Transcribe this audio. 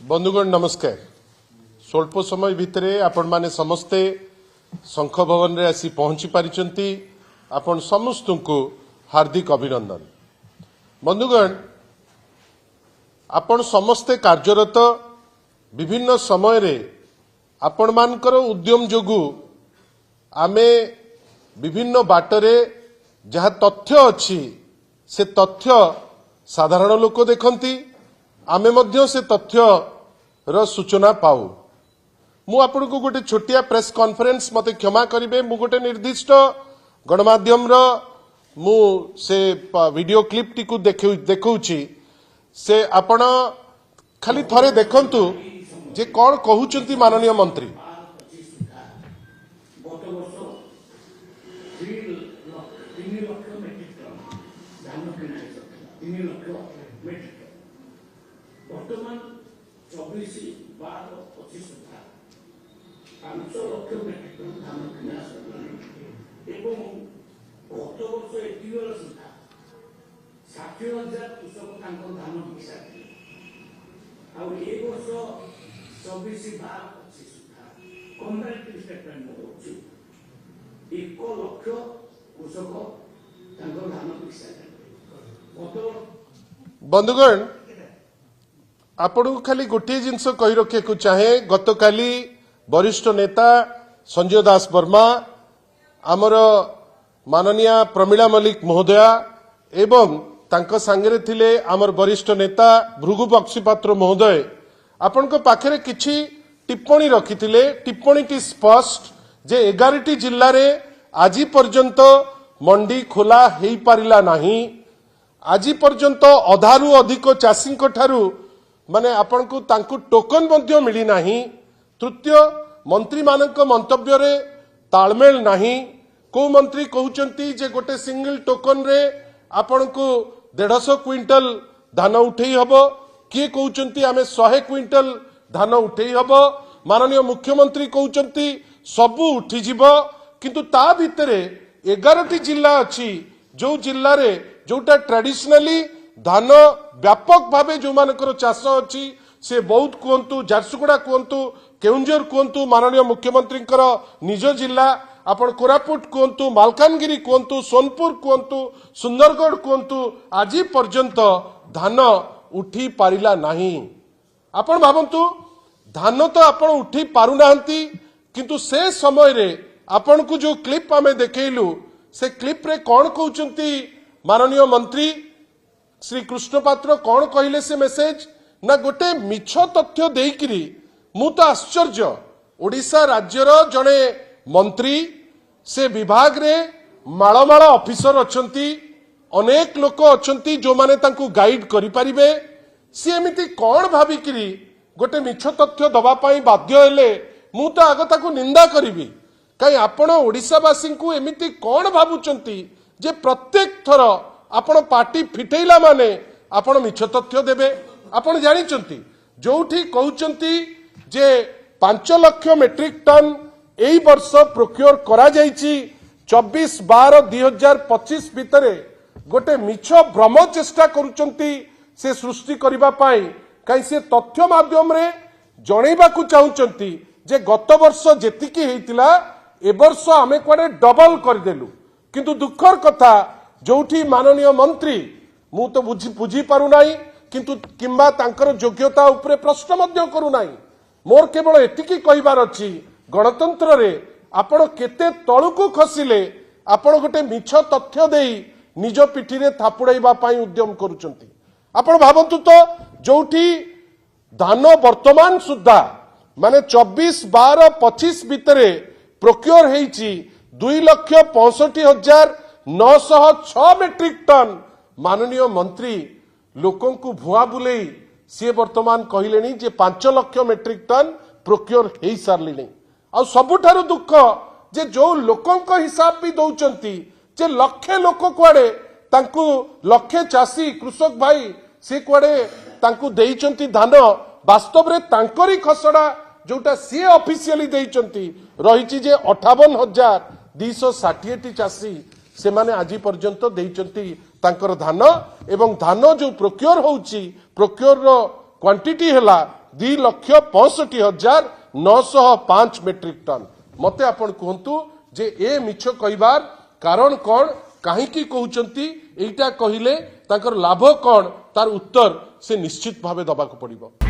बंधुगण नमस्कार। स्वल्प समय भितर आपण माने समस्ते शंख भवन रे आसी पहुंची पारिचंती। आपण समस्त को हार्दिक अभिनंदन। बंधुगण आपण समस्ते कार्यरत विभिन्न समय रे आपण मानकर उद्यम जोगु आमे विभिन्न बाटरे जहाँ तथ्य अच्छी से तथ्य साधारण लोक देखती आमे मध्य से तथ्य र सूचना पाऊ। मु आपन को गोटे छोटिया प्रेस कॉन्फ्रेंस मते क्षमा करिवे। मु गोटे निर्दिष्ट गणमाध्यम रो मु से वीडियो क्लिप टी को देखौची से आपण खाली थरे देखंतु जे कोन कहउचंती माननीय मंत्री। वर्तमान 24-12-25 सुधा 5 लाख मेट्रिक टन धान किना एवं गत वर्ष एटी बेला सुधा 60,000 कृषक धान बिका आ ए वर्ष 24-12-25 सुधा कंपैरेटिव स्टेटमेंट होची 1 लाख कृषक धान बिका। बंधुगण आपण खाली गोटे जिनस कही रखे को चाहे गत काली वरिष्ठ नेता संजय दास वर्मा आमर माननीय प्रमीला मल्लिक महोदया एवं तांको सांगरे थिले आमर वरिष्ठ नेता भृगु बक्सीपात्र महोदय आपण को पाखरे किछि टिप्पणी रखिथिले। टिप्पणी टी स्पष्ट जे 11टी जिल्ला रे आजि पर्यंत मंडी खोला हेई पारिला नाही। आजि पर्यंत अधारू अधिक चाषी ठारू माने आपण को तांकु टोकन मध्य मिली नाही। तृतीय मंत्री मानक मंतव्य रे तालमेल नाही। को मंत्री कहउचंती जे गोटे सिंगल टोकन रे आपण को 150 क्विंटल धान उठेई हबो, किए कहउचंती आमे 100 क्विंटल धान उठेई हबो। माननीय मुख्यमंत्री कहउचंती सबु उठी जिवो, किंतु ता भितरे 11टी जिल्ला अछि जो जिल्ला रे जोटा ट्रेडिशनली धान व्यापक भावे जो मानकर चाष अच्छी से बहुत कहतु झारसुगुड़ा कहतु केउंझर कहतु माननीय मुख्यमंत्री निज जिला आपण कोरापुट कहतु मालकानगिरी कहतु सोनपुर कहतु सुंदरगढ़ कहतु आज पर्यंत धान उठी पारिला नाही। आपण भावंतु धान तो आपण उठी पारु नाहंती, किंतु से समय रे आपण को जो क्लिप आमे देखैलु से क्लिप रे कोन कहउचंती माननीय मंत्री श्री कृष्ण पात्र कौन कहले से मेसेज ना गोटे मिछ तथ्य देइकिरी मु तो आश्चर्य। ओडिशा राज्यर जड़े मंत्री से विभाग रे मालमाल ऑफिसर अछंती, अनेक लोक अछंती जो माने तांकु गाइड करि परिबे। सी एमिति कौन भाबिकिरी गोटे मिछ तथ्य दबा पई बाध्य हेले मु तो आग ताकु निंदा करिवि। काई आपण ओडिशावासी को एमिति कौन भाबुचंती जे प्रत्येक थर आपण पार्टी फिटेला माने आपण मिछ तथ्य देबे। आपण जानिचंती जोठी कहउचंती जे 5 लाख मेट्रिक टन एई वर्ष प्रोक्योर करा जाईची 24-12-2025 भितरे गोटे मिछ भ्रम चेष्टा करूचंती से सृष्टि करिबा पाई। काई से तथ्य माध्यम रे जणैबा को चाहुचंती जे गत वर्ष जेतिकी हेतिला ए वर्ष आमे कोडे डबल कर देलु। किंतु दुखर कथा जोठी माननीय मंत्री मु तो बुझी पारु नाही, किंतु किंबा तांकर योग्यता उपरे प्रश्न मध्य करू नाही। मोर केवल एतिकी कहिबार अछि गणतंत्र रे आपण केते तळुकु खसिले आपण गोटे मिछ तथ्य देई निज पिठी रे थापुड़ाइबा पई उद्यम करूचंती। आपण भाबंतु तो जोठी धान वर्तमान सुद्धा माने 24-12-25 भितरे प्रोक्योर हेइची 2,65,906 मेट्रिक टन। माननीय मंत्री लोकों को भुआ बुलेई सी वर्तमान कहले जे 5 लाख मेट्रिक टन प्रोक्योर हो सारे। आ सबुठारु दुख जे जो लोकों हिसाब भी दौचंती जे लक्षे लोक कुआडे तांकु लक्षे चाषी कृषक भाई सी कुआडे तांकु देइचंती धान वास्तव रे तांकरी खसड़ा जोटा सी ऑफिशियली देइचंती रहिची जे 58,260 चाषी से माने आज पर्यंत देइचंती तांकर धान एवं धान जो प्रोक्योर होउची प्रोक्योर रो क्वांटिटी हैला 2,65,905 मेट्रिक टन मते आपण कहतु जे ए मिछ कहबार कारण कौन कहीं कहउचंती एटा कहिले ताकर लाभ कौन तार उत्तर से निश्चित भावे दबाक पड़िबो।